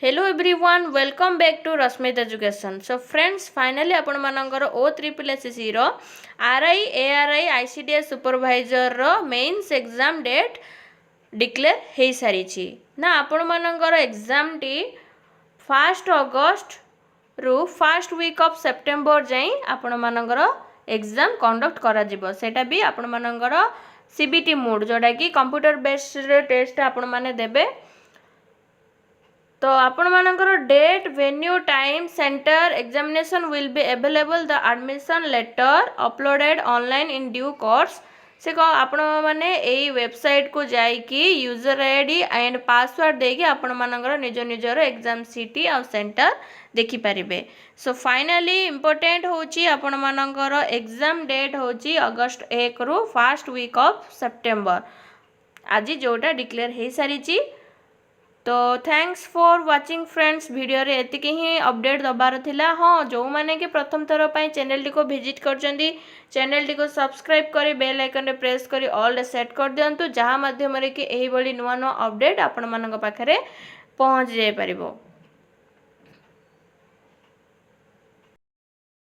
Hello everyone, welcome back to Rasmit Education. So friends, finally आपण मानकर OSSSC रो RI ARI ICDS supervisor रो mains exam date declare हे सारी ना आपण मानकर exam T 1 अगस्त रु फर्स्ट वीक ऑफ सेप्टेम्बर जाई आपण मानकर एग्जाम कंडक्ट करा जिवो सेटा भी आपण मानकर CBT मोड जोटा कि कंप्यूटर बेस्ड टेस्ट आपण माने देबे। तो आपण मानकर date venue time centre examination will be available the admission letter uploaded online in due course से आपण माने एई वेबसाइट को जाइकी यूजर आईडी एंड पासवर्ड देकी आपण मानकर निज निजर एग्जाम सिटी आ सेंटर देखि पारिबे। सो फाइनली इंपोर्टेंट होची आपण मानकर एग्जाम डेट होची अगस्त 1 रु फर्स्ट वीक ऑफ सेप्टेम्बर आज जोटा डिक्लेयर हे सारी। तो thanks for watching friends, video रे एतिकी ही अपडेट दबार थिला। हाँ, जो माने कि प्रथम थर पई चैनल टी को विजिट करचंदी चैनल टी को सब्सक्राइब करी बेल आइकन रे प्रेस करी ऑल रे सेट कर दियंतु जहाँ माध्यम रे कि एही बली नुवा नुवा अपडेट आपण मानक पाखरे पहुंच जाय परिबो।